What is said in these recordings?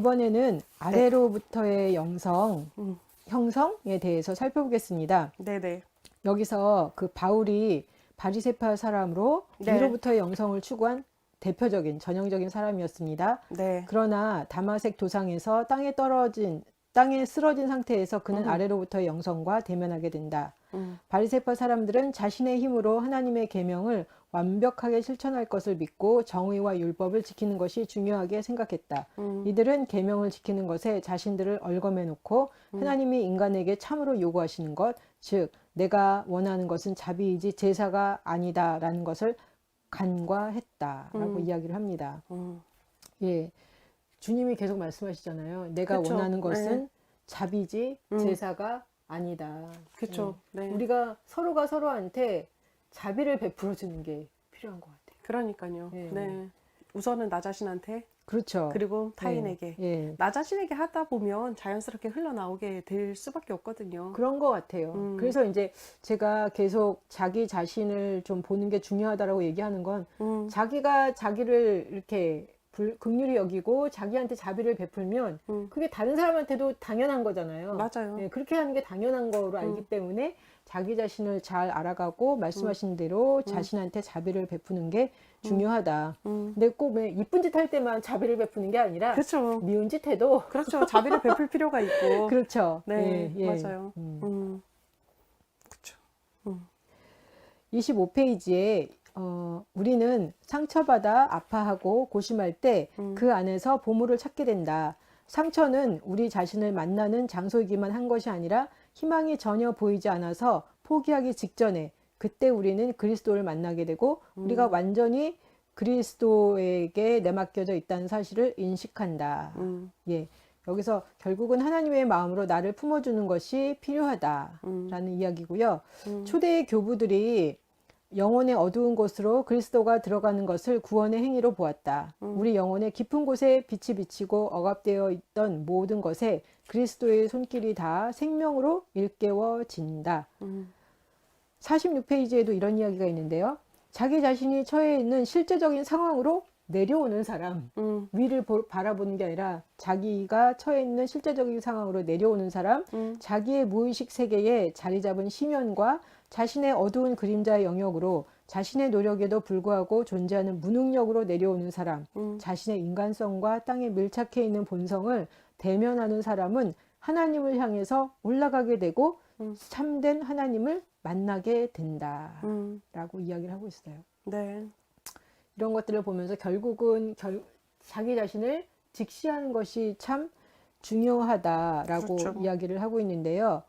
이번에는 아래로부터의 음. 형성에 대해서 살펴보겠습니다. 네네. 여기서 그 바울이 바리새파 사람으로 네. 위로부터의 영성을 추구한 대표적인 전형적인 사람이었습니다. 네. 그러나 다마색 도상에서 땅에 쓰러진 상태에서 그는 아래로부터의 영성과 대면하게 된다. 바리새파 사람들은 자신의 힘으로 하나님의 계명을 완벽하게 실천할 것을 믿고 정의와 율법을 지키는 것이 중요하게 생각했다. 이들은 계명을 지키는 것에 자신들을 얼검해 놓고 하나님이 인간에게 참으로 요구하시는 것, 즉 내가 원하는 것은 자비이지 제사가 아니다라는 것을 간과했다라고 이야기를 합니다. 예, 주님이 계속 말씀하시잖아요. 내가 그쵸. 원하는 것은 네. 자비지 제사가 아니다. 그쵸. 네. 우리가 서로가 서로한테 자비를 베풀어 주는 게 필요한 것 같아요. 그러니까요. 예. 네. 우선은 나 자신한테, 그렇죠. 그리고 타인에게. 예. 나 자신에게 하다 보면 자연스럽게 흘러나오게 될 수밖에 없거든요. 그런 것 같아요. 그래서 이제 제가 계속 자기 자신을 좀 보는 게 중요하다라고 얘기하는 건 자기가 자기를 이렇게 긍휼히 여기고 자기한테 자비를 베풀면 그게 다른 사람한테도 당연한 거잖아요. 맞아요. 네, 그렇게 하는 게 당연한 거로 알기 때문에 자기 자신을 잘 알아가고 말씀하신 대로 자신한테 자비를 베푸는 게 중요하다. 근데 꼭 이쁜 짓 할 때만 자비를 베푸는 게 아니라 그렇죠. 미운 짓 해도 그렇죠. 자비를 베풀 필요가 있고. 그렇죠. 네, 예, 예. 맞아요. 그렇죠. 25페이지에 우리는 상처받아 아파하고 고심할 때 그 안에서 보물을 찾게 된다. 상처는 우리 자신을 만나는 장소이기만 한 것이 아니라 희망이 전혀 보이지 않아서 포기하기 직전에 그때 우리는 그리스도를 만나게 되고 우리가 완전히 그리스도에게 내맡겨져 있다는 사실을 인식한다. 예. 여기서 결국은 하나님의 마음으로 나를 품어주는 것이 필요하다라는 이야기고요. 초대의 교부들이 영혼의 어두운 곳으로 그리스도가 들어가는 것을 구원의 행위로 보았다. 우리 영혼의 깊은 곳에 빛이 비치고 억압되어 있던 모든 것에 그리스도의 손길이 다 생명으로 일깨워진다. 46페이지에도 이런 이야기가 있는데요. 자기 자신이 처해 있는 실제적인 상황으로 내려오는 사람, 위를 바라보는 게 아니라 자기가 처해 있는 실제적인 상황으로 내려오는 사람, 자기의 무의식 세계에 자리 잡은 심연과 자신의 어두운 그림자의 영역으로 자신의 노력에도 불구하고 존재하는 무능력으로 내려오는 사람, 자신의 인간성과 땅에 밀착해 있는 본성을 대면하는 사람은 하나님을 향해서 올라가게 되고 참된 하나님을 만나게 된다라고 이야기를 하고 있어요. 네. 이런 것들을 보면서 결국은 자기 자신을 직시하는 것이 참 중요하다라고 그렇죠. 이야기를 하고 있는데요.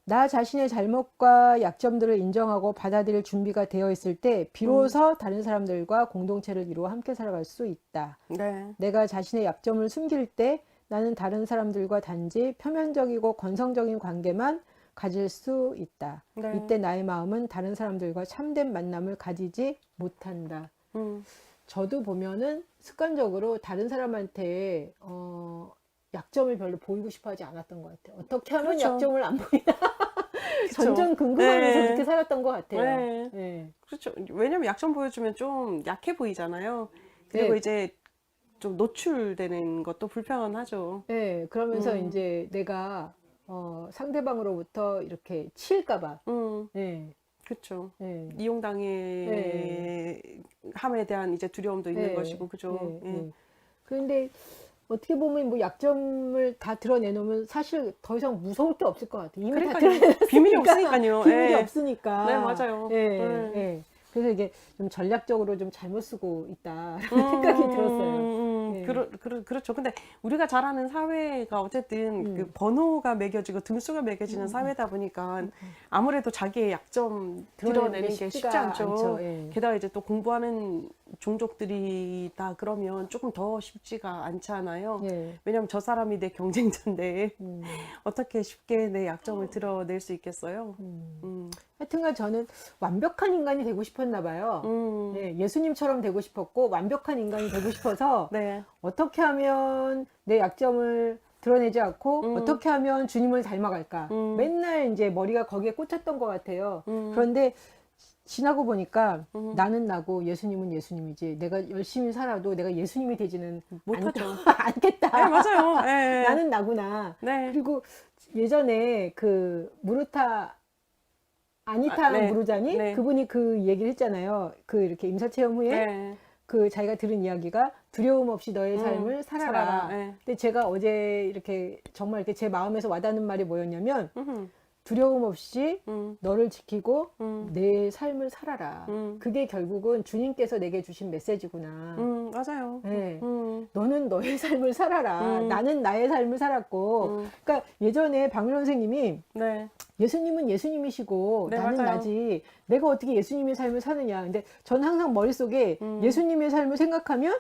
나 자신의 잘못과 약점들을 인정하고 받아들일 준비가 되어 있을 때 비로소 다른 사람들과 공동체를 이루어 함께 살아갈 수 있다. 네. 내가 자신의 약점을 숨길 때 나는 다른 사람들과 단지 표면적이고 건성적인 관계만 가질 수 있다. 네. 이때 나의 마음은 다른 사람들과 참된 만남을 가지지 못한다. 저도 보면은 습관적으로 다른 사람한테 약점을 별로 보이고 싶어 하지 않았던 것 같아요. 어떻게 하면 그렇죠. 약점을 안 보이나 전전긍긍하면서 네. 그렇게 살았던 것 같아요. 네. 네. 그렇죠. 왜냐면 약점 보여주면 좀 약해 보이잖아요. 그리고 네. 이제 좀 노출되는 것도 불편하죠. 네, 그러면서 이제 내가 상대방으로부터 이렇게 치일까봐. 네. 그렇죠. 네. 이용당해 함에 대한 이제 두려움도 있는 네. 것이고, 그죠? 네. 예. 네. 그런데 어떻게 보면 뭐 약점을 다 드러내놓으면 사실 더 이상 무서울 게 없을 것 같아요. 이미 다 그러니까요. 드러냈으니까. 비밀이 없으니까요. 비밀이 예. 없으니까. 네, 맞아요. 예, 네. 예. 그래서 이게 좀 전략적으로 좀 잘못 쓰고 있다라는 생각이 들었어요. 예. 그렇죠. 근데 우리가 잘 아는 사회가 어쨌든 그 번호가 매겨지고 등수가 매겨지는 사회다 보니까 아무래도 자기의 약점 드러내는 게 쉽지 않죠. 예. 게다가 이제 또 공부하는 종족들이다 그러면 조금 더 쉽지가 않잖아요. 예. 왜냐면 저 사람이 내 경쟁자인데 어떻게 쉽게 내 약점을 드러낼 수 있겠어요? 하여튼간 저는 완벽한 인간이 되고 싶었나 봐요. 예, 예수님처럼 되고 싶었고 완벽한 인간이 되고 싶어서 네. 어떻게 하면 내 약점을 드러내지 않고 어떻게 하면 주님을 닮아갈까 맨날 이제 머리가 거기에 꽂혔던 것 같아요. 그런데 지나고 보니까 나는 나고 예수님은 예수님이지 내가 열심히 살아도 내가 예수님이 되지는 못하죠. 않겠다. 네, 맞아요. 네. 나는 나구나. 네. 그리고 예전에 그 무르타 아니타 네. 무르자니 네. 그분이 그 얘기를 했잖아요. 그 이렇게 임사체험 후에 네. 그 자기가 들은 이야기가 두려움 없이 너의 삶을 살아라. 네. 근데 제가 어제 이렇게 정말 이렇게 제 마음에서 와닿는 말이 뭐였냐면 음흠. 두려움 없이 너를 지키고 음. 내 삶을 살아라. 그게 결국은 주님께서 내게 주신 메시지구나. 맞아요. 네. 너는 너의 삶을 살아라. 나는 나의 삶을 살았고. 그러니까 예전에 박윤 선생님이 네. 예수님은 예수님이시고 네, 나는 맞아요. 나지. 내가 어떻게 예수님의 삶을 사느냐. 근데 저는 항상 머릿속에 예수님의 삶을 생각하면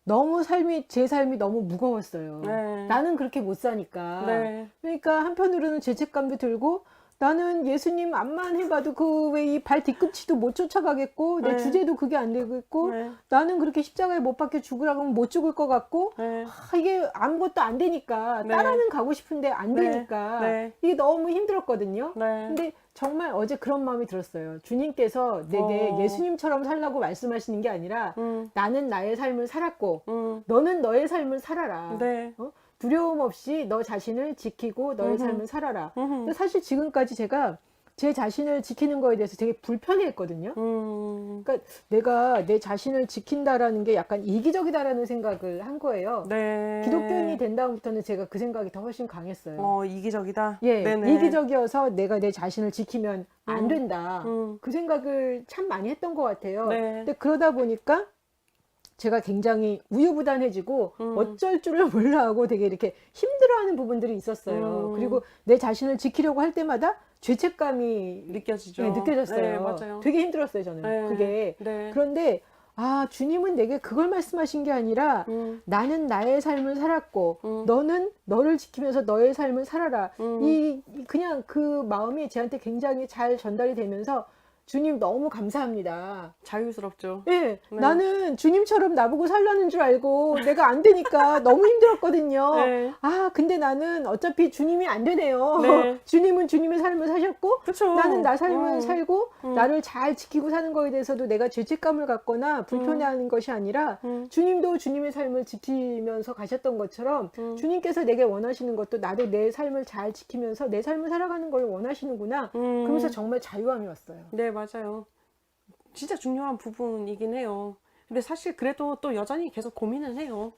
너무 제 삶이 너무 무거웠어요. 네. 나는 그렇게 못 사니까. 네. 그러니까 한편으로는 죄책감도 들고 나는 예수님 앞만 해봐도 그 왜 이 발 뒤꿈치도 못 쫓아가겠고 내 네. 주제도 그게 안 되겠고 네. 나는 그렇게 십자가에 못 박혀 죽으라고 하면 못 죽을 것 같고 네. 이게 아무것도 안 되니까 네. 따라는 가고 싶은데 안 네. 되니까 네. 이게 너무 힘들었거든요. 네. 근데 정말 어제 그런 마음이 들었어요. 주님께서 내게 예수님처럼 살라고 말씀하시는 게 아니라 나는 나의 삶을 살았고 너는 너의 삶을 살아라. 네. 두려움 없이 너 자신을 지키고 너의 삶을 살아라. 근데 사실 지금까지 제가 제 자신을 지키는 거에 대해서 되게 불편해했거든요. 그러니까 내가 내 자신을 지킨다라는 게 약간 이기적이다라는 생각을 한 거예요. 네. 기독교인이 된 다음부터는 제가 그 생각이 더 훨씬 강했어요. 이기적이다? 예, 네네. 이기적이어서 내가 내 자신을 지키면 안 된다. 그 생각을 참 많이 했던 것 같아요. 네. 근데 그러다 보니까 제가 굉장히 우유부단해지고 어쩔 줄을 몰라하고 되게 이렇게 힘들어하는 부분들이 있었어요. 그리고 내 자신을 지키려고 할 때마다 죄책감이 느껴지죠. 네, 느껴졌어요. 네, 맞아요. 되게 힘들었어요, 저는. 네. 그게. 네. 그런데 주님은 내게 그걸 말씀하신 게 아니라 나는 나의 삶을 살았고 너는 너를 지키면서 너의 삶을 살아라. 그냥 그 마음이 저한테 굉장히 잘 전달이 되면서 주님 너무 감사합니다. 자유스럽죠. 예, 네. 나는 주님처럼 나보고 살라는 줄 알고 내가 안 되니까 너무 힘들었거든요. 네. 근데 나는 어차피 주님이 안 되네요. 네. 주님은 주님의 삶을 사셨고 그쵸. 나는 나 삶을 살고 나를 잘 지키고 사는 거에 대해서도 내가 죄책감을 갖거나 불편해하는 것이 아니라 주님도 주님의 삶을 지키면서 가셨던 것처럼 주님께서 내게 원하시는 것도 나도 내 삶을 잘 지키면서 내 삶을 살아가는 걸 원하시는구나. 그러면서 정말 자유함이 왔어요. 네, 맞아요. 진짜 중요한 부분이긴 해요. 근데 사실 그래도 또 여전히 계속 고민은 해요.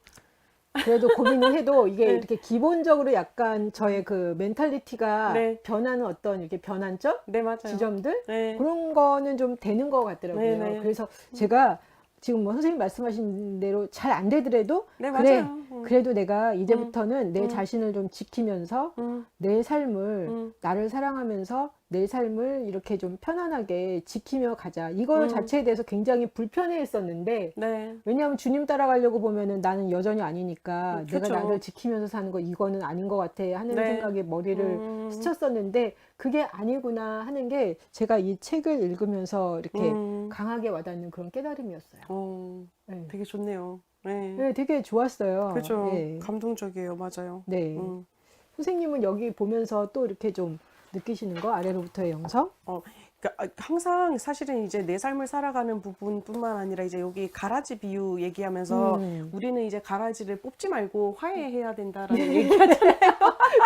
그래도 고민을 해도 이게 네. 이렇게 기본적으로 약간 저의 그 멘탈리티가 네. 변하는 어떤 이렇게 변환점? 네, 맞아요. 지점들? 네. 그런 거는 좀 되는 것 같더라고요. 네, 네. 그래서 제가 지금 뭐 선생님 말씀하신 대로 잘 안 되더라도 네, 그래, 맞아요. 그래도 내가 이제부터는 내 자신을 좀 지키면서 내 삶을 나를 사랑하면서 내 삶을 이렇게 좀 편안하게 지키며 가자. 이거 자체에 대해서 굉장히 불편해했었는데 네. 왜냐하면 주님 따라가려고 보면은 나는 여전히 아니니까 내가 그쵸. 나를 지키면서 사는 거 이거는 아닌 것 같아 하는 네. 생각에 머리를 스쳤었는데 그게 아니구나 하는 게 제가 이 책을 읽으면서 이렇게 강하게 와닿는 그런 깨달음이었어요. 네. 되게 좋네요. 네. 네, 되게 좋았어요. 그죠. 네. 감동적이에요. 맞아요. 네. 선생님은 여기 보면서 또 이렇게 좀 느끼시는 거 아래로부터의 영성? 그러니까 항상 사실은 이제 내 삶을 살아가는 부분뿐만 아니라 이제 여기 가라지 비유 얘기하면서 우리는 이제 가라지를 뽑지 말고 화해해야 된다라는 얘기하잖아요.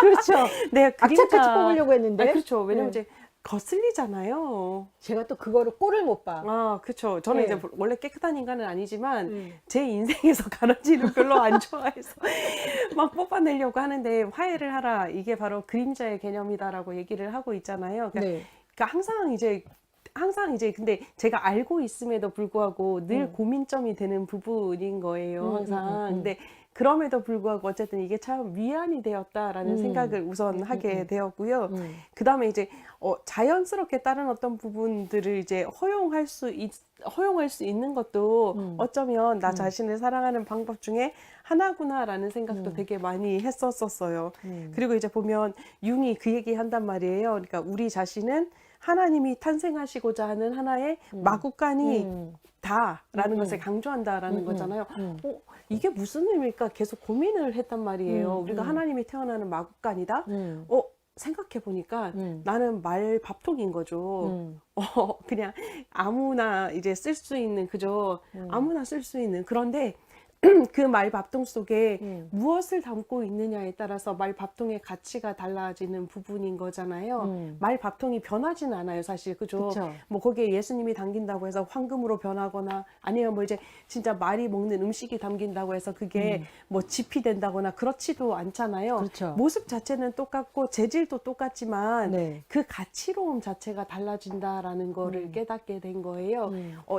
그렇죠. 네, 악착같이 뽑으려고 했는데. 그렇죠. 왜냐면 네. 이제 거슬리잖아요. 제가 또 그거를 꼴을 못 봐. 그렇죠. 저는 네. 이제 원래 깨끗한 인간은 아니지만 제 인생에서 가라지를 별로 안 좋아해서 막 뽑아내려고 하는데 화해를 하라. 이게 바로 그림자의 개념이다라고 얘기를 하고 있잖아요. 그러니까, 네. 그러니까 항상 이제 근데 제가 알고 있음에도 불구하고 늘 고민점이 되는 부분인 거예요. 항상. 근데 그럼에도 불구하고 어쨌든 이게 참 위안이 되었다라는 생각을 우선 하게 되었고요. 그 다음에 이제 자연스럽게 다른 어떤 부분들을 이제 허용할 수 있는 것도 어쩌면 나 자신을 사랑하는 방법 중에 하나구나라는 생각도 되게 많이 했었어요. 그리고 이제 보면 융이 그 얘기 한단 말이에요. 그러니까 우리 자신은 하나님이 탄생하시고자 하는 하나의 마구간이 다라는 것을 강조한다라는 거잖아요. 이게 무슨 의미일까 계속 고민을 했단 말이에요. 우리가 하나님이 태어나는 마구간이다. 생각해 보니까 음. 나는 말 밥통인 거죠. 그냥 아무나 이제 쓸 수 있는, 그저 아무나 쓸 수 있는. 그런데 그 말 밥통 속에 무엇을 담고 있느냐에 따라서 말 밥통의 가치가 달라지는 부분인 거잖아요. 말 밥통이 변하진 않아요, 사실. 그죠? 그쵸. 뭐 거기에 예수님이 담긴다고 해서 황금으로 변하거나, 아니면 뭐 이제 진짜 말이 먹는 음식이 담긴다고 해서 그게 뭐 짚이 된다거나 그렇지도 않잖아요. 그렇죠. 모습 자체는 똑같고 재질도 똑같지만 네. 그 가치로움 자체가 달라진다라는 거를 깨닫게 된 거예요.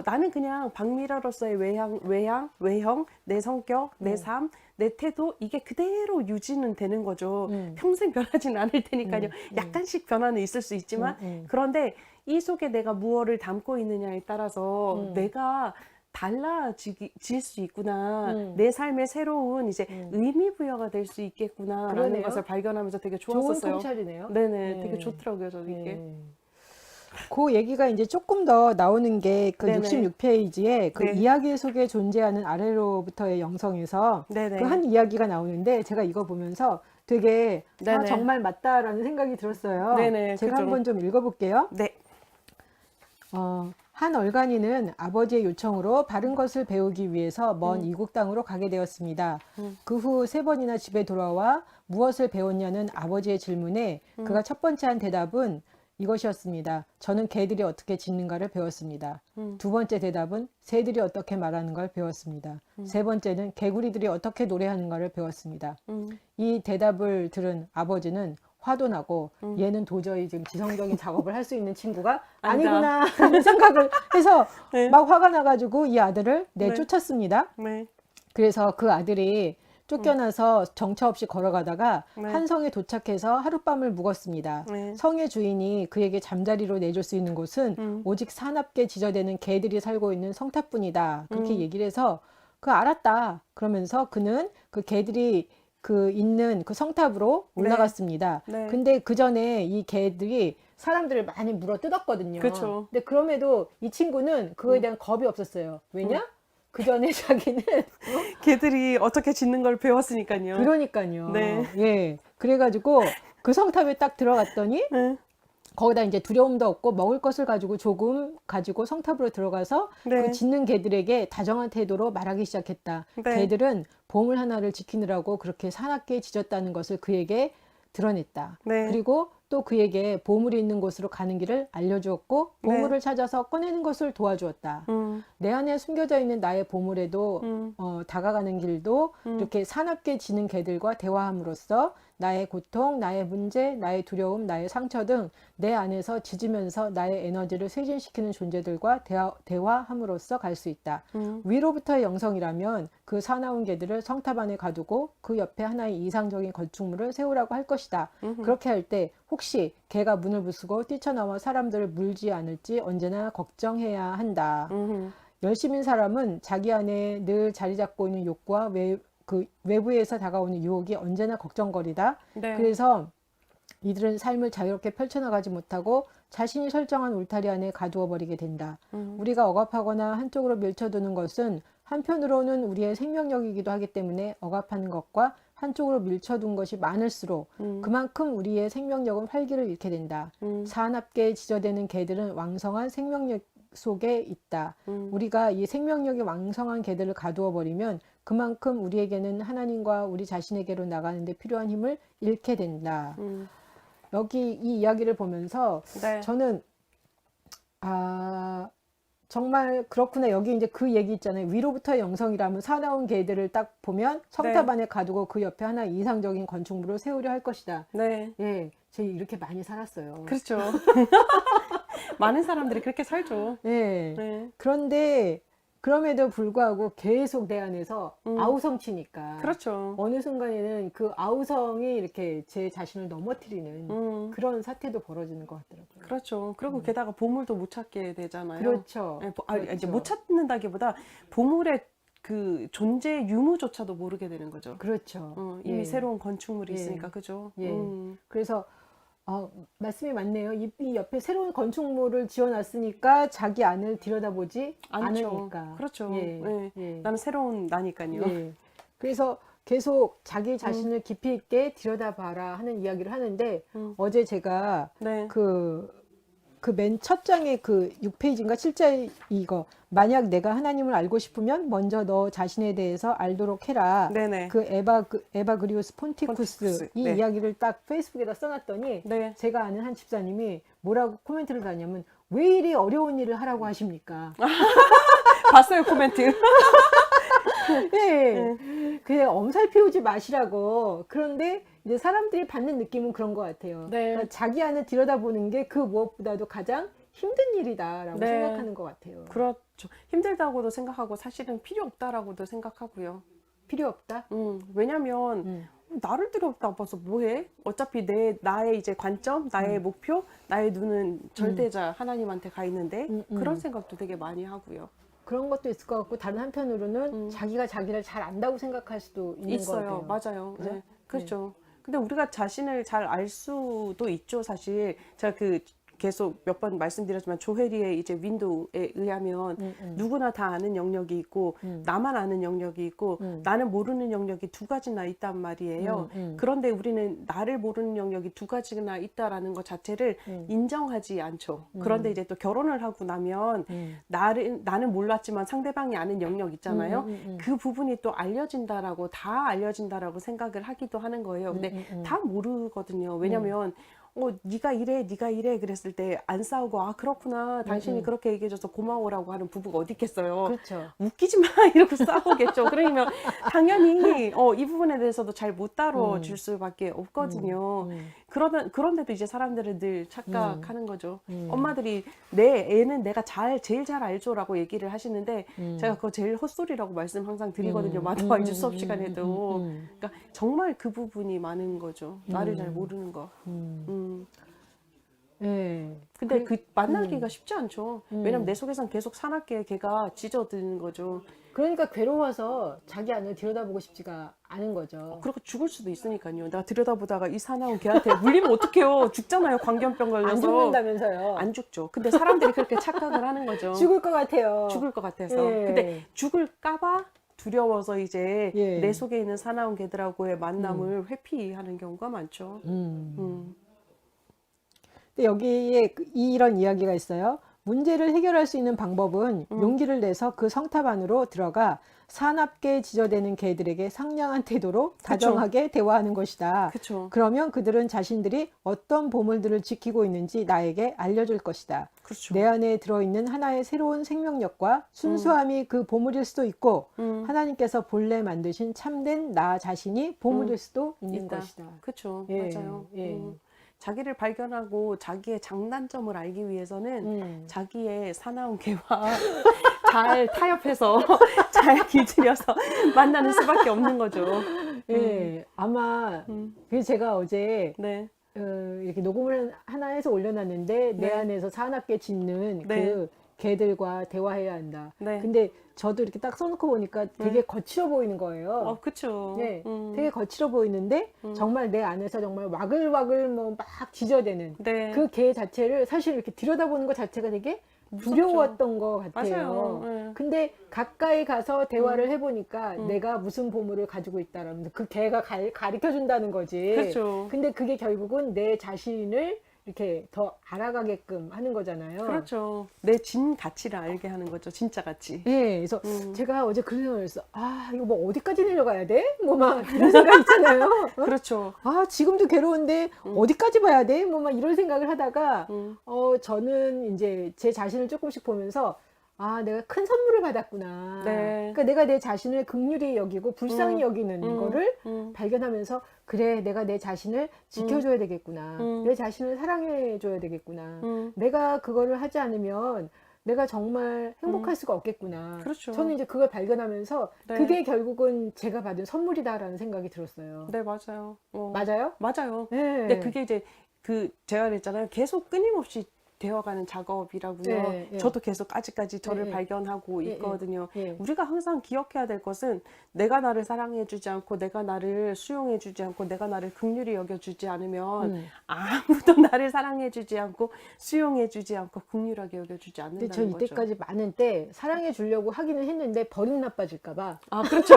나는 그냥 박미라로서의 외형, 내 성격, 내 삶, 내 태도, 이게 그대로 유지는 되는 거죠. 평생 변하진 않을 테니까요. 약간씩 변화는 있을 수 있지만, 그런데 이 속에 내가 무엇을 담고 있느냐에 따라서 내가 달라질 수 있구나. 내 삶의 새로운 이제 의미 부여가 될 수 있겠구나라는 그러네요. 것을 발견하면서 되게 좋은 좋았었어요. 통찰이네요. 네네, 네. 되게 좋더라고요, 저는 이게. 네. 그 얘기가 이제 조금 더 나오는 게 그 네네. 66페이지에 그 네. 이야기 속에 존재하는 아래로부터의 영성에서 네네. 그 한 이야기가 나오는데 제가 이거 보면서 되게 네네. 정말 맞다라는 생각이 들었어요. 네네, 제가 그죠. 한번 좀 읽어볼게요. 네. 한 얼간이는 아버지의 요청으로 바른 것을 배우기 위해서 먼 이국 땅으로 가게 되었습니다. 그 후 3번이나 집에 돌아와 무엇을 배웠냐는 아버지의 질문에 그가 첫 번째 한 대답은 이것이었습니다. 저는 개들이 어떻게 짖는가를 배웠습니다. 두 번째 대답은 새들이 어떻게 말하는 걸 배웠습니다. 세 번째는 개구리들이 어떻게 노래하는가를 배웠습니다. 이 대답을 들은 아버지는 화도 나고 얘는 도저히 지금 지성적인 작업을 할 수 있는 친구가 아니구나 하는 생각을 해서 네. 막 화가 나가지고 이 아들을 네. 내쫓았습니다. 네. 그래서 그 아들이 쫓겨나서 정처 없이 걸어가다가 네. 한 성에 도착해서 하룻밤을 묵었습니다. 네. 성의 주인이 그에게 잠자리로 내줄 수 있는 곳은 오직 사납게 지저대는 개들이 살고 있는 성탑뿐이다. 그렇게 얘기를 해서 알았다. 그러면서 그는 그 개들이 그 있는 그 성탑으로 올라갔습니다. 네. 근데 그 전에 이 개들이 사람들을 많이 물어 뜯었거든요. 그쵸. 근데 그럼에도 이 친구는 그거에 대한 겁이 없었어요. 왜냐? 그 전에 자기는 개들이 어떻게 짖는 걸 배웠으니까요. 그러니까요. 네. 예. 그래가지고 그 성탑에 딱 들어갔더니 네. 거기다 이제 두려움도 없고 먹을 것을 가지고 조금 가지고 성탑으로 들어가서 네. 그 짖는 개들에게 다정한 태도로 말하기 시작했다. 네. 개들은 보물 하나를 지키느라고 그렇게 사납게 짖었다는 것을 그에게 드러냈다. 네. 그리고 또 그에게 보물이 있는 곳으로 가는 길을 알려주었고 보물을 찾아서 꺼내는 것을 도와주었다. 내 안에 숨겨져 있는 나의 보물에도 다가가는 길도 이렇게 사납게 지는 개들과 대화함으로써 나의 고통, 나의 문제, 나의 두려움, 나의 상처 등 내 안에서 짖으면서 나의 에너지를 쇄진시키는 존재들과 대화함으로써 갈 수 있다. 위로부터의 영성이라면 그 사나운 개들을 성탑 안에 가두고 그 옆에 하나의 이상적인 건축물을 세우라고 할 것이다. 그렇게 할 때 혹시 개가 문을 부수고 뛰쳐나와 사람들을 물지 않을지 언제나 걱정해야 한다. 열심인 사람은 자기 안에 늘 자리 잡고 있는 욕구와 외부에서 다가오는 유혹이 언제나 걱정거리다. 네. 그래서 이들은 삶을 자유롭게 펼쳐나가지 못하고 자신이 설정한 울타리 안에 가두어 버리게 된다. 우리가 억압하거나 한쪽으로 밀쳐두는 것은 한편으로는 우리의 생명력이기도 하기 때문에 억압하는 것과 한쪽으로 밀쳐둔 것이 많을수록 그만큼 우리의 생명력은 활기를 잃게 된다. 사납게 지저대는 개들은 왕성한 생명력 속에 있다. 우리가 이 생명력이 왕성한 개들을 가두어 버리면 그만큼 우리에게는 하나님과 우리 자신에게로 나가는 데 필요한 힘을 잃게 된다. 여기 이 이야기를 보면서 네. 저는 정말 그렇구나. 여기 이제 그 얘기 있잖아요. 위로부터의 영성이라면 사나운 개들을 딱 보면 성탑 네. 안에 가두고 그 옆에 하나 이상적인 건축물을 세우려 할 것이다. 네. 예, 제가 이렇게 많이 살았어요. 그렇죠. 많은 사람들이 그렇게 살죠. 예. 네. 그런데 그럼에도 불구하고 계속 내 안에서 아우성치니까 그렇죠. 어느 순간에는 그 아우성이 이렇게 제 자신을 넘어뜨리는 그런 사태도 벌어지는 것 같더라고요. 그렇죠. 그리고 게다가 보물도 못 찾게 되잖아요. 그렇죠. 네, 이제 그렇죠. 못 찾는다기보다 보물의 그 존재 유무조차도 모르게 되는 거죠. 그렇죠. 이미 예. 새로운 건축물이 예. 있으니까, 그죠? 예. 그래서 말씀이 맞네요. 이 옆에 새로운 건축물을 지어놨으니까 자기 안을 들여다보지 않으니까. 그렇죠. 예. 네. 예. 나는 새로운 나니까요. 예. 그래서 계속 자기 자신을 깊이 있게 들여다봐라 하는 이야기를 하는데 어제 제가 네. 그 맨 첫 장에 그 6페이지인가 7자 이거 만약 내가 하나님을 알고 싶으면 먼저 너 자신에 대해서 알도록 해라. 네네. 그 에바그리우스 폰티쿠스 이 네. 이야기를 딱 페이스북에다 써놨더니 네. 제가 아는 한 집사님이 뭐라고 코멘트를 다냐면 왜 이리 어려운 일을 하라고 하십니까? 봤어요, 코멘트. 예. 그냥 엄살 피우지 마시라고. 그런데 이제 사람들이 받는 느낌은 그런 것 같아요. 네. 그러니까 자기 안을 들여다보는 게 그 무엇보다도 가장 힘든 일이다라고 네. 생각하는 것 같아요. 그렇죠. 힘들다고도 생각하고 사실은 필요 없다라고도 생각하고요. 필요 없다? 왜냐면 나를 들여다봐서 뭐해? 어차피 나의 이제 관점, 나의 목표, 나의 눈은 절대자 하나님한테 가 있는데 그런 생각도 되게 많이 하고요. 그런 것도 있을 것 같고 다른 한편으로는 자기가 자기를 잘 안다고 생각할 수도 있는 있어요. 것 같아요. 맞아요. 그죠? 네. 그렇죠. 근데 우리가 자신을 잘 알 수도 있죠, 사실. 제가 계속 몇 번 말씀드렸지만 조혜리의 이제 윈도우에 의하면 누구나 다 아는 영역이 있고 나만 아는 영역이 있고 나는 모르는 영역이 두 가지나 있단 말이에요. 그런데 우리는 나를 모르는 영역이 두 가지나 있다라는 것 자체를 인정하지 않죠. 그런데 이제 또 결혼을 하고 나면 나는 몰랐지만 상대방이 아는 영역 있잖아요. 그 부분이 또 알려진다라고 다 알려진다라고 생각을 하기도 하는 거예요. 근데 다 모르거든요. 왜냐면 네가 이래 그랬을 때 안 싸우고 아 그렇구나 당신이 그렇게 얘기해줘서 고마워라고 하는 부부가 어디 있겠어요. 그렇죠. 웃기지 마 이러고 싸우겠죠. 그러면 당연히 이 부분에 대해서도 잘 못 다뤄줄 수밖에 없거든요. 그런데도 이제 사람들은 늘 착각하는 거죠. 엄마들이 내 애는 내가 제일 잘 알죠라고 얘기를 하시는데 제가 그거 제일 헛소리라고 말씀 항상 드리거든요. 마더와 이제 수업 시간에도. 그러니까 정말 그 부분이 많은 거죠. 나를 잘 모르는 거. 예. 근데 만나기가 쉽지 않죠. 왜냐면 내 속에선 계속 사납게 걔가 짖어드는 거죠. 그러니까 괴로워서 자기 안을 들여다보고 싶지가 않은 거죠. 그렇고 죽을 수도 있으니까요. 내가 들여다보다가 이 사나운 걔한테 물리면 어떡해요. 죽잖아요. 광견병 걸려서. 안 죽는다면서요. 안 죽죠. 근데 사람들이 그렇게 착각을 하는 거죠. 죽을 것 같아요. 죽을 것 같아서. 예. 근데 죽을까봐 두려워서 이제 예. 내 속에 있는 사나운 개들하고의 만남을 회피하는 경우가 많죠. 근데 여기에 이런 이야기가 있어요. 문제를 해결할 수 있는 방법은 용기를 내서 그 성탑 안으로 들어가 사납게 지저대는 개들에게 상냥한 태도로 다정하게 대화하는 것이다. 그쵸. 그러면 그들은 자신들이 어떤 보물들을 지키고 있는지 나에게 알려줄 것이다. 그렇죠. 내 안에 들어있는 하나의 새로운 생명력과 순수함이 그 보물일 수도 있고 하나님께서 본래 만드신 참된 나 자신이 보물일 수도 있는 있다. 것이다. 그쵸. 예, 맞아요. 예. 자기를 발견하고 자기의 장단점을 알기 위해서는 자기의 사나운 개와 잘 타협해서 잘 길들여서 만나는 수밖에 없는 거죠. 예, 아마 그 제가 어제 네. 이렇게 녹음을 하나 해서 올려놨는데 내 네. 안에서 사납게 짖는 네. 그 개들과 대화해야 한다. 네. 근데 저도 이렇게 딱 써놓고 보니까 되게 거칠어 보이는 거예요. 그쵸. 네, 되게 거칠어 보이는데 정말 내 안에서 정말 와글와글 뭐 막 짖어대는 네. 그 개 자체를 사실 이렇게 들여다보는 것 자체가 되게 두려웠던 것 같아요. 맞아요. 네. 근데 가까이 가서 대화를 해보니까 내가 무슨 보물을 가지고 있다라면서 그 개가 가르쳐 준다는 거지. 그렇죠. 근데 그게 결국은 내 자신을 이렇게 더 알아가게끔 하는 거잖아요. 그렇죠. 내 진 가치를 알게 하는 거죠. 진짜 가치. 네, 그래서 제가 어제 그런 생각을 했어. 아, 이거 뭐 어디까지 내려가야 돼? 뭐 막 이런 생각 있잖아요. 어? 그렇죠. 아, 지금도 괴로운데 어디까지 봐야 돼? 뭐 막 이런 생각을 하다가 저는 이제 제 자신을 조금씩 보면서 아, 내가 큰 선물을 받았구나. 네. 그러니까 내가 내 자신을 긍휼히 여기고 불쌍히 여기는 거를 발견하면서 그래, 내가 내 자신을 지켜줘야 되겠구나. 내 자신을 사랑해줘야 되겠구나. 내가 그거를 하지 않으면 내가 정말 행복할 수가 없겠구나. 그렇죠. 저는 이제 그걸 발견하면서 네. 그게 결국은 제가 받은 선물이다라는 생각이 들었어요. 네, 맞아요. 맞아요? 맞아요. 네. 근데 그게 이제 제가 그랬잖아요. 계속 끊임없이 되어가는 작업이라고요. 예, 예. 저도 계속 아직까지 저를 예, 예. 발견하고 예, 예. 있거든요. 예. 우리가 항상 기억해야 될 것은 내가 나를 사랑해주지 않고 내가 나를 수용해주지 않고 내가 나를 긍휼히 여겨주지 않으면 아무도 나를 사랑해주지 않고 수용해주지 않고 긍휼하게 여겨주지 근데 저 않는다는 거죠. 이때까지 많은 때 사랑해 주려고 하기는 했는데 버릇 나빠질까봐. 아, 그렇죠.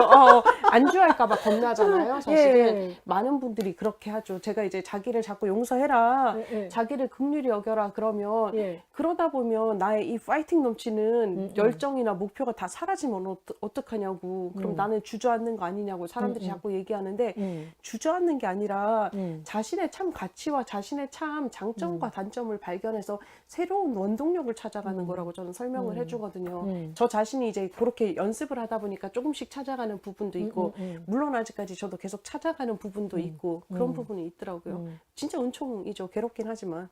안주할까봐 겁나잖아요. 사실은 예. 많은 분들이 그렇게 하죠. 제가 이제 자기를 자꾸 용서해라, 예, 예. 자기를 긍휼히 여겨라 그러면 예. 그러다 보면 나의 이 파이팅 넘치는 열정이나 목표가 다 사라지면 어떡하냐고. 그럼 나는 주저앉는 거 아니냐고 사람들이 자꾸 얘기하는데 주저앉는 게 아니라 자신의 참 가치와 자신의 참 장점과 단점을 발견해서 새로운 원동력을 찾아가는 거라고 저는 설명을 해주거든요. 저 자신이 이제 그렇게 연습을 하다 보니까 조금씩 찾아가는 부분도 있고 물론 아직까지 저도 계속 찾아가는 부분도 있고 그런 부분이 있더라고요. 진짜 은총이죠. 괴롭긴 하지만.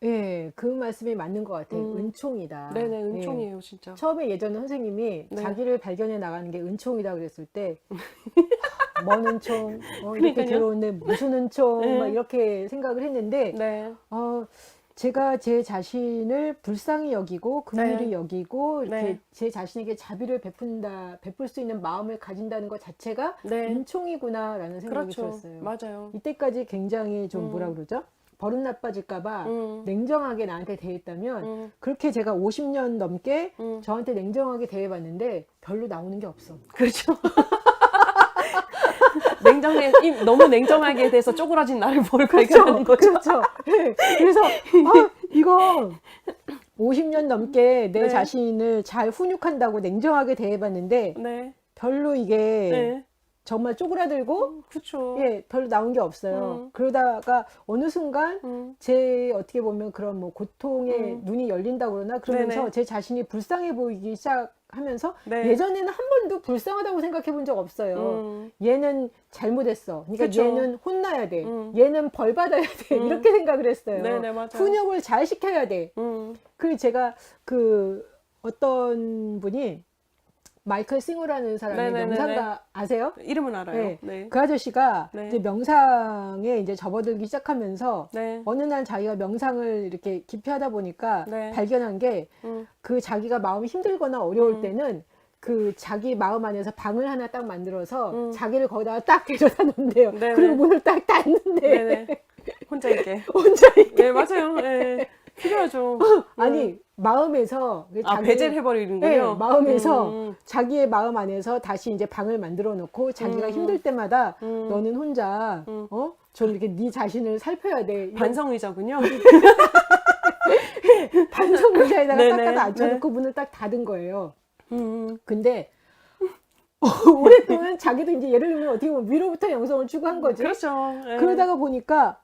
예, 그 말씀이 맞는 것 같아요. 은총이다. 네네, 예. 은총이에요, 진짜. 처음에 예전에 선생님이 네. 자기를 발견해 나가는 게 은총이다 그랬을 때, 뭔 은총, 이렇게 그러니까요. 괴로운데 무슨 은총, 네. 막 이렇게 생각을 했는데, 네. 제가 제 자신을 불쌍히 여기고, 긍휼히 네. 여기고, 이렇게 네. 제 자신에게 자비를 베풀 수 있는 마음을 가진다는 것 자체가 네. 은총이구나라는 생각이 그렇죠. 들었어요. 맞아요. 이때까지 굉장히 좀 뭐라 그러죠? 버릇 나빠질까봐 냉정하게 나한테 대했다면 그렇게 제가 50년 넘게 저한테 냉정하게 대해봤는데 별로 나오는 게 없어. 그렇죠. 너무 냉정하게 대해서 쪼그라진 나를 뭘 발견하는 거죠. 그렇죠. 네. 그래서 이거 50년 넘게 내 네. 자신을 잘 훈육한다고 냉정하게 대해봤는데 네. 별로 이게 네. 정말 쪼그라들고 그렇죠. 예, 별로 나온 게 없어요. 그러다가 어느 순간 제 어떻게 보면 그런 뭐 고통에 눈이 열린다고 그러나 그러면서 네네. 제 자신이 불쌍해 보이기 시작하면서 네. 예전에는 한 번도 불쌍하다고 생각해 본 적 없어요. 얘는 잘못했어. 그러니까 그쵸. 얘는 혼나야 돼. 얘는 벌 받아야 돼. 이렇게 생각을 했어요. 네네, 맞아요. 훈육을 잘 시켜야 돼. 그리고 제가 어떤 분이 마이클 싱어라는 사람이 네네네네. 명상가 아세요? 이름은 알아요. 네. 네. 그 아저씨가 네. 이제 명상에 이제 접어들기 시작하면서 네. 어느 날 자기가 명상을 이렇게 깊이 하다 보니까 네. 발견한 게 그 자기가 마음이 힘들거나 어려울 때는 그 자기 마음 안에서 방을 하나 딱 만들어서 자기를 거기다가 딱 데려다 놓는데요. 네네. 그리고 문을 딱 닫는데 네네. 혼자 있게. 혼자 있게. 네, 맞아요. 네. 필요하죠. 아니 마음에서 배제를 해버리는군요. 네, 마음에서 자기의 마음 안에서 다시 이제 방을 만들어 놓고 자기가 힘들 때마다 너는 혼자 좀 이렇게 네 자신을 살펴야 돼. 반성의자군요. 반성 의자에다가 딱 네네, 갖다 앉혀놓고 네. 문을 딱 닫은 거예요. 근데 오랫동안 자기도 이제 예를 들면 어떻게 보면 위로부터 영성을 추구한 거지. 그렇죠. 네. 그러다가 보니까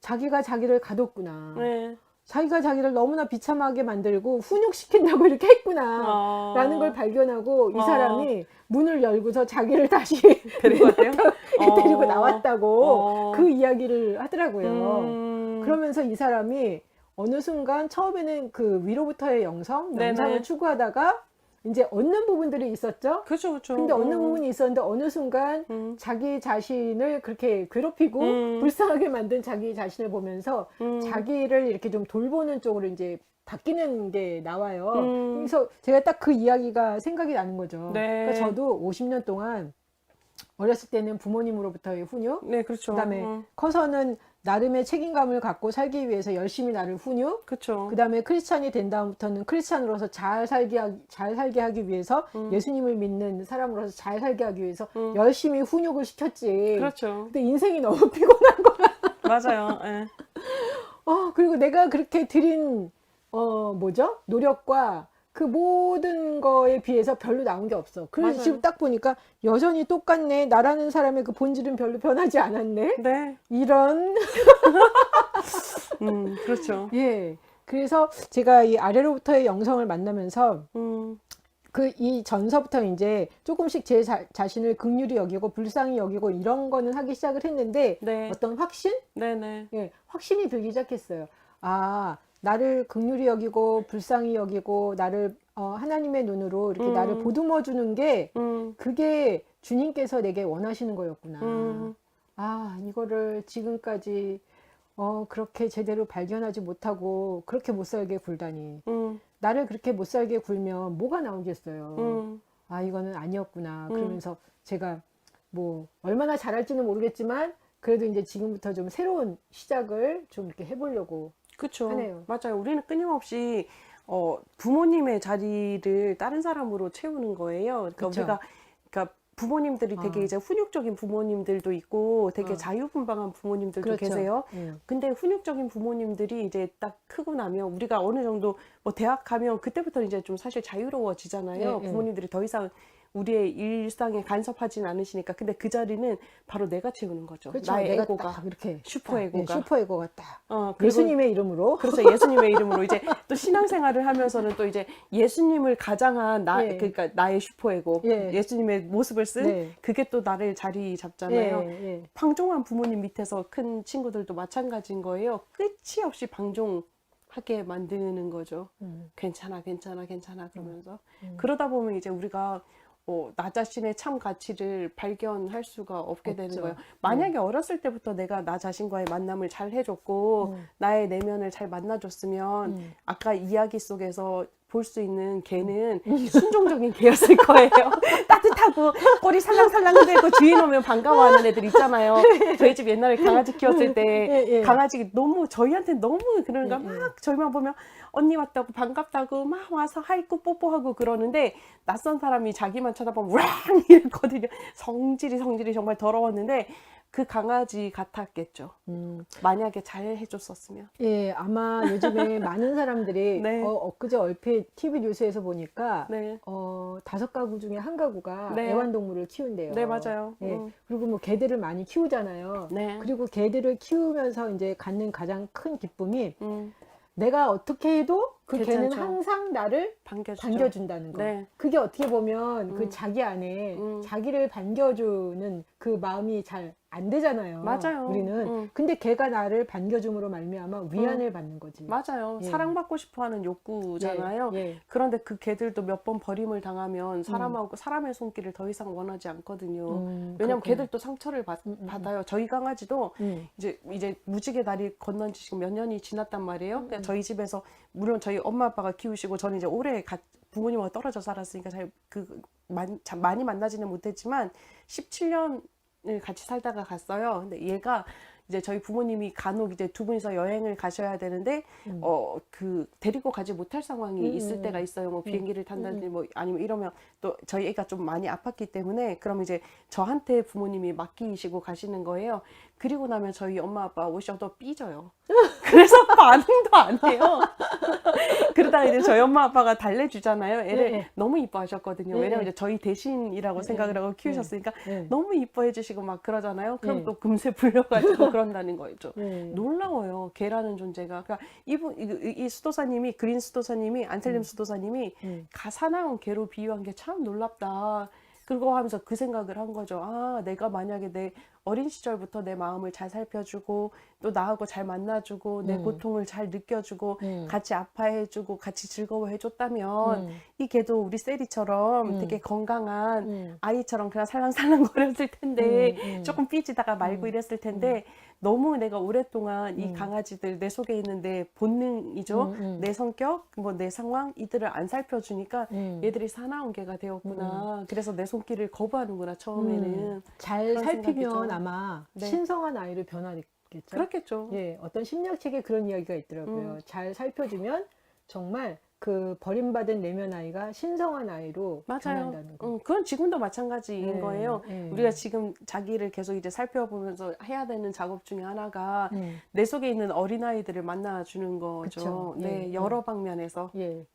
자기가 자기를 가뒀구나. 네. 자기가 자기를 너무나 비참하게 만들고 훈육시킨다고 이렇게 했구나 라는 걸 발견하고 이 사람이 문을 열고서 자기를 다시 데리고 왔대요? 데리고 나왔다고 그 이야기를 하더라고요. 그러면서 이 사람이 어느 순간 처음에는 그 위로부터의 영상을 네네. 추구하다가 이제 얻는 부분들이 있었죠. 그렇죠, 그렇죠. 근데 얻는 부분이 있었는데 어느 순간 자기 자신을 그렇게 괴롭히고 불쌍하게 만든 자기 자신을 보면서 자기를 이렇게 좀 돌보는 쪽으로 이제 바뀌는 게 나와요. 그래서 제가 딱 그 이야기가 생각이 나는 거죠. 네. 그러니까 저도 50년 동안 어렸을 때는 부모님으로부터의 훈육, 네, 그렇죠. 그다음에 커서는 나름의 책임감을 갖고 살기 위해서 열심히 나를 훈육, 그렇죠. 그다음에 크리스찬이 된 다음부터는 크리스찬으로서 잘 살게 하기 위해서 예수님을 믿는 사람으로서 잘 살게 하기 위해서 열심히 훈육을 시켰지. 그렇죠. 근데 인생이 너무 피곤한 거야. 맞아요. 네. 그리고 내가 그렇게 들인 노력과 그 모든 거에 비해서 별로 나온 게 없어. 그래서 맞아요. 지금 딱 보니까 여전히 똑같네. 나라는 사람의 그 본질은 별로 변하지 않았네. 네. 이런. 그렇죠. 예. 그래서 제가 이 아래로부터의 영성을 만나면서 이 전서부터 이제 조금씩 제 자신을 긍휼히 여기고 불쌍히 여기고 이런 거는 하기 시작을 했는데 네. 어떤 확신? 네네. 예, 확신이 들기 시작했어요. 나를 긍휼히 여기고 불쌍히 여기고 나를 하나님의 눈으로 이렇게 나를 보듬어 주는 게 그게 주님께서 내게 원하시는 거였구나. 이거를 지금까지 그렇게 제대로 발견하지 못하고 그렇게 못 살게 굴다니. 음, 나를 그렇게 못 살게 굴면 뭐가 나오겠어요. 음, 아, 이거는 아니었구나. 그러면서 제가 뭐 얼마나 잘할지는 모르겠지만 그래도 이제 지금부터 좀 새로운 시작을 좀 이렇게 해보려고 그쵸. 하네요. 맞아요. 우리는 끊임없이 부모님의 자리를 다른 사람으로 채우는 거예요. 그러니까 그쵸. 우리가 그러니까 부모님들이 되게 이제 훈육적인 부모님들도 있고 되게 어. 자유분방한 부모님들도 그렇죠. 계세요. 근데 훈육적인 부모님들이 이제 딱 크고 나면 우리가 어느 정도 뭐 대학 가면 그때부터 이제 좀 사실 자유로워지잖아요. 예, 예. 부모님들이 더 이상 우리의 일상에 간섭하진 않으시니까. 근데 그 자리는 바로 내가 채우는 거죠. 그렇죠. 나의 내가 에고가. 딱 이렇게 슈퍼에고가. 슈퍼에고가 딱 그리고 예수님의 이름으로. 그래서 예수님의 이름으로 이제 또 신앙생활을 하면서는 또 이제 예수님을 가장한 예. 그러니까 나의 슈퍼에고, 예. 예수님의 모습을 쓴 네. 그게 또 나를 자리 잡잖아요. 예, 예. 방종한 부모님 밑에서 큰 친구들도 마찬가지인 거예요. 끝이 없이 방종하게 만드는 거죠. 괜찮아, 괜찮아, 괜찮아 그러면서 그러다 보면 이제 우리가 나 자신의 참 가치를 발견할 수가 없게 되는 없죠. 거예요. 만약에 어렸을 때부터 내가 나 자신과의 만남을 잘 해줬고 나의 내면을 잘 만나줬으면 아까 이야기 속에서 볼 수 있는 개는 순종적인 개였을 거예요. 따뜻하고 꼬리 살랑살랑 흔들고 주인 오면 반가워하는 애들 있잖아요. 저희 집 옛날에 강아지 키웠을 때 예, 예. 강아지 너무 저희한테 너무 그러니까 막 저희만 보면 언니 왔다고 반갑다고 막 와서 하이꾸 뽀뽀하고 그러는데 낯선 사람이 자기만 쳐다보면 우랑 이랬거든요. 성질이 정말 더러웠는데 그 강아지 같았겠죠. 만약에 잘 해줬었으면. 예, 아마 요즘에 많은 사람들이 네. 엊그제 얼핏 TV 뉴스에서 보니까 네. 5가구 중에 1가구가 네. 애완동물을 키운대요. 네, 맞아요. 예, 그리고 뭐 개들을 많이 키우잖아요. 네. 그리고 개들을 키우면서 이제 갖는 가장 큰 기쁨이 음, 내가 어떻게 해도 그 개는 괜찮죠. 항상 나를 반겨주죠. 반겨준다는 거. 네. 그게 어떻게 보면 그 자기 안에 자기를 반겨주는 그 마음이 잘 안 되잖아요. 맞아요. 우리는. 근데 걔가 나를 반겨줌으로 말미암아 위안을 받는 거지. 맞아요. 예. 사랑받고 싶어하는 욕구잖아요. 예, 예. 그런데 그 개들도 몇 번 버림을 당하면 사람의 손길을 더 이상 원하지 않거든요. 왜냐면 그렇구나. 개들도 상처를 받아요. 저희 강아지도 음. 이제 무지개 날이 건넌 지 지금 몇 년이 지났단 말이에요. 그러니까 저희 집에서 물론 저희 엄마 아빠가 키우시고 저는 이제 오래 부모님하고 떨어져 살았으니까 잘 많이 만나지는 못했지만 17년을 같이 살다가 갔어요. 근데 얘가 이제 저희 부모님이 간혹 이제 두 분이서 여행을 가셔야 되는데 데리고 가지 못할 상황이 있을 때가 있어요. 뭐 비행기를 탄다든지 뭐 아니면 이러면 또 저희 애가 좀 많이 아팠기 때문에 그럼 이제 저한테 부모님이 맡기시고 가시는 거예요. 그리고 나면 저희 엄마 아빠 오셔도 삐져요. 그래서 반응도 안 해요. 그러다가 이제 저희 엄마 아빠가 달래주잖아요. 애를 네. 너무 이뻐하셨거든요. 네. 왜냐면 이제 저희 대신이라고 생각을 하고 키우셨으니까 네. 너무 이뻐해 주시고 막 그러잖아요. 그럼 네. 또 금세 불려가지고 그런다는 거죠. 네. 놀라워요. 개라는 존재가. 그러니까 이 수도사님이 그린 수도사님이 안셀림 수도사님이 사나운 개로 비유한 게 참 놀랍다. 그거 하면서 그 생각을 한 거죠. 아, 내가 만약에 내 어린 시절부터 내 마음을 잘 살펴주고 또 나하고 잘 만나주고 내 고통을 잘 느껴주고 같이 아파해주고 같이 즐거워해줬다면 이 개도 우리 세리처럼 되게 건강한 아이처럼 그냥 살랑살랑 거렸을 텐데 조금 삐지다가 말고 이랬을 텐데 너무 내가 오랫동안 이 강아지들 내 속에 있는 내 본능이죠. 내 성격, 뭐 내 상황 이들을 안 살펴주니까 얘들이 사나운 개가 되었구나. 그래서 내 손길을 거부하는구나 처음에는. 잘 그런 살피면 생각이죠. 아마 네. 신성한 아이로 변하겠죠. 그렇겠죠. 예, 어떤 심리학책에 그런 이야기가 있더라고요. 잘 살펴주면 정말 그 버림받은 내면 아이가 신성한 아이로 맞아요. 변한다는 거. 그건 지금도 마찬가지인 네, 거예요. 네. 우리가 지금 자기를 계속 이제 살펴보면서 해야 되는 작업 중에 하나가 내 속에 있는 어린아이들을 만나주는 거죠. 그쵸. 네, 예, 여러 방면에서. 예, 예.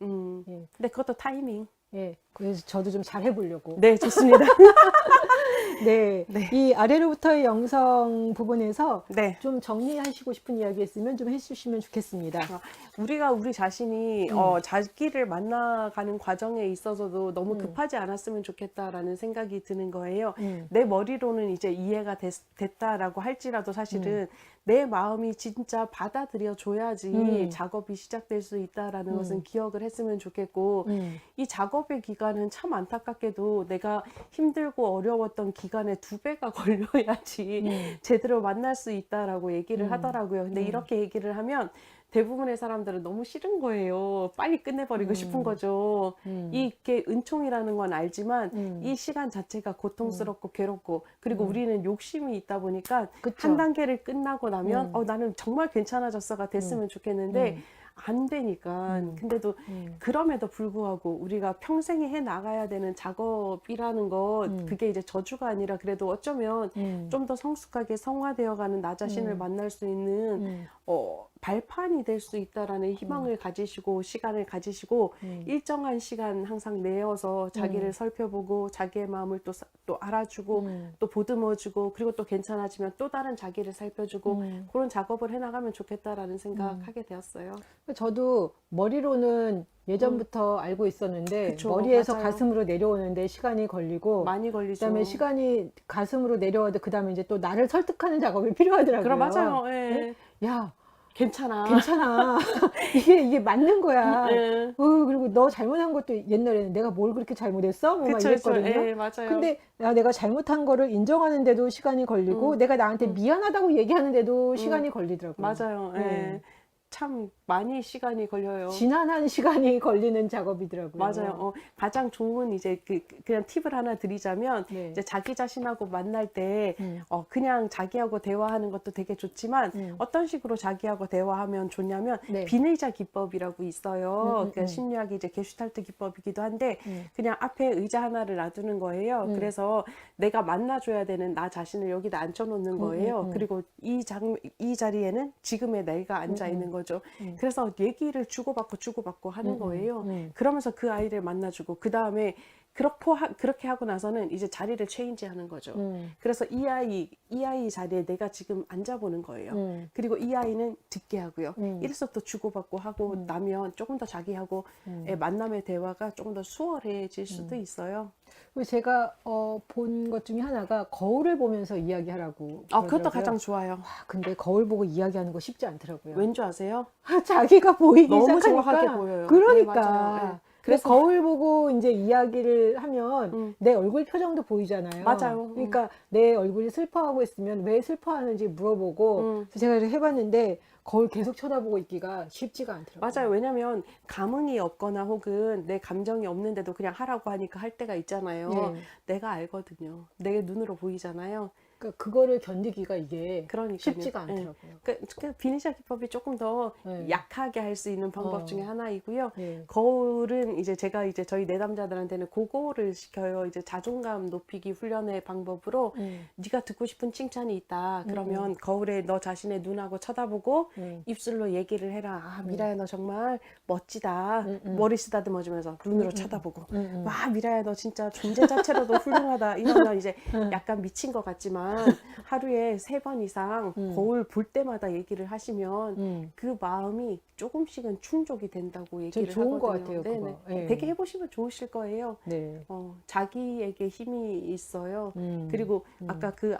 근데 그것도 타이밍. 예. 그래서 저도 좀 잘 해보려고. 네, 좋습니다. 네. 네. 이 아래로부터의 영성 부분에서 네. 좀 정리하시고 싶은 이야기 있으면 좀 해주시면 좋겠습니다. 우리가 우리 자신이 자기를 만나가는 과정에 있어서도 너무 급하지 않았으면 좋겠다라는 생각이 드는 거예요. 내 머리로는 이제 이해가 됐다라고 할지라도 사실은 내 마음이 진짜 받아들여 줘야지 작업이 시작될 수 있다라는 것은 기억을 했으면 좋겠고 이 작업 작업의 기간은 참 안타깝게도 내가 힘들고 어려웠던 기간의 2배가 걸려야지 제대로 만날 수 있다라고 얘기를 하더라고요. 근데 이렇게 얘기를 하면 대부분의 사람들은 너무 싫은 거예요. 빨리 끝내버리고 싶은 거죠. 이게 은총이라는 건 알지만 이 시간 자체가 고통스럽고 괴롭고, 그리고 우리는 욕심이 있다 보니까 그쵸. 한 단계를 끝나고 나면 나는 정말 괜찮아졌어가 됐으면 좋겠는데 안 되니까. 근데도 그럼에도 불구하고 우리가 평생에 해 나가야 되는 작업이라는 것, 그게 이제 저주가 아니라 그래도 어쩌면 좀 더 성숙하게 성화되어가는 나 자신을 만날 수 있는 발판이 될 수 있다라는 희망을 가지시고 시간을 가지시고 일정한 시간 항상 내어서 자기를 살펴보고 자기의 마음을 또 알아주고 또 보듬어주고, 그리고 또 괜찮아지면 또 다른 자기를 살펴주고 그런 작업을 해나가면 좋겠다라는 생각하게 되었어요. 저도 머리로는 예전부터 알고 있었는데 그쵸, 머리에서 맞아요. 가슴으로 내려오는데 시간이 걸리고, 많이 걸리죠. 그다음에 시간이 가슴으로 내려와도 그다음에 이제 또 나를 설득하는 작업이 필요하더라고요. 그럼 맞아요. 예. 야, 괜찮아. 괜찮아. 이게 맞는 거야. 예. 그리고 너 잘못한 것도 옛날에는 내가 뭘 그렇게 잘못했어? 뭐 막 그쵸, 그쵸. 이랬거든요. 예, 맞아요. 근데 내가 잘못한 거를 인정하는데도 시간이 걸리고, 내가 나한테 미안하다고 얘기하는데도 시간이 걸리더라고요. 맞아요. 예. 네. 참 많이 시간이 걸려요. 지난한 시간이 걸리는 작업이더라고요. 맞아요. 가장 좋은 이제 그냥 팁을 하나 드리자면, 네. 이제 자기 자신하고 만날 때 음. 그냥 자기하고 대화하는 것도 되게 좋지만 어떤 식으로 자기하고 대화하면 좋냐면 네. 비의자 기법이라고 있어요. 그러니까 음. 심리학이 이제 게슈탈트 기법이기도 한데 음. 그냥 앞에 의자 하나를 놔두는 거예요. 그래서 내가 만나줘야 되는 나 자신을 여기다 앉혀놓는 거예요. 그리고 이 자리에는 지금의 내가 앉아 있는 거죠. 그래서 얘기를 주고받고 하는 거예요. 그러면서 그 아이를 만나주고, 그 다음에 그렇게 하고 나서는 이제 자리를 체인지하는 거죠. 그래서 이 아이 자리에 내가 지금 앉아보는 거예요. 그리고 이 아이는 듣게 하고요. 이래서 또 주고받고 하고 나면 조금 더 자기하고의 만남의 대화가 조금 더 수월해질 수도 있어요. 그리고 제가 본 것 중에 하나가 거울을 보면서 이야기하라고. 그것도 그러더라고요. 가장 좋아요. 근데 거울 보고 이야기하는 거 쉽지 않더라고요. 왠지 아세요? 자기가 보이기 너무 시작하니까. 정확하게 보여요. 그러니까. 네, 맞아요. 네. 그래서 거울 보고 이제 이야기를 하면 내 얼굴 표정도 보이잖아요. 맞아요. 그러니까 내 얼굴이 슬퍼하고 있으면 왜 슬퍼하는지 물어보고. 그래서 제가 이렇게 해봤는데 거울 계속 쳐다보고 있기가 쉽지가 않더라고요. 맞아요. 왜냐면 감흥이 없거나 혹은 내 감정이 없는데도 그냥 하라고 하니까 할 때가 있잖아요. 네. 내가 알거든요. 내 눈으로 보이잖아요. 그러니까 그거를 견디기가 이게 그러니까요. 쉽지가 예. 않더라고요. 그 비니샤 기법이 조금 더 네. 약하게 할 수 있는 방법 어. 중에 하나이고요. 네. 거울은 이제 제가 이제 저희 내담자들한테는 그거를 시켜요. 이제 자존감 높이기 훈련의 방법으로 네가 듣고 싶은 칭찬이 있다. 그러면 거울에 너 자신의 눈하고 쳐다보고 입술로 얘기를 해라. 아, 미라야 너 정말 멋지다. 머리 쓰다듬어주면서 눈으로 쳐다보고 와, 미라야 너 진짜 존재 자체로도 훌륭하다. 이러면 이제 약간 미친 것 같지만 하루에 3번 이상 거울 볼 때마다 얘기를 하시면 그 마음이 조금씩은 충족이 된다고 얘기를 되게 좋은 것 하거든요. 같아요, 네네. 그거. 예. 되게 해보시면 좋으실 거예요. 네. 자기에게 힘이 있어요. 그리고 아까 그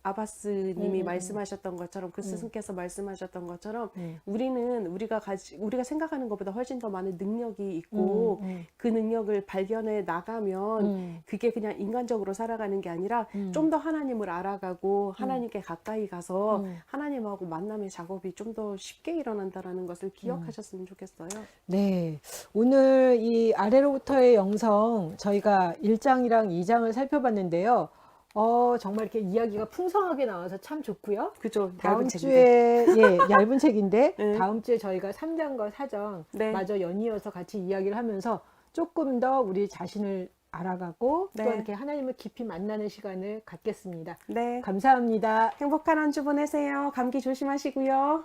아바스님이 말씀하셨던 것처럼, 그 스승께서 말씀하셨던 것처럼 우리가 생각하는 것보다 훨씬 더 많은 능력이 있고 그 능력을 발견해 나가면 그게 그냥 인간적으로 살아가는 게 아니라 좀 더 하나님을 알아가고 하나님께 가까이 가서 하나님하고 만남의 작업이 좀 더 쉽게 일어난다라는 것을 기억하셨으면 좋겠어요. 네. 오늘 이 아래로부터의 영성 저희가 1장이랑 2장을 살펴봤는데요. 정말 이렇게 이야기가 풍성하게 나와서 참 좋고요. 그죠? 다음 얇은 주에 얇은 책인데 네. 다음 주에 저희가 3장과 4장 네. 마저 연이어서 같이 이야기를 하면서 조금 더 우리 자신을 알아가고 또 네. 이렇게 하나님을 깊이 만나는 시간을 갖겠습니다. 네. 감사합니다. 행복한 한 주 보내세요. 감기 조심하시고요.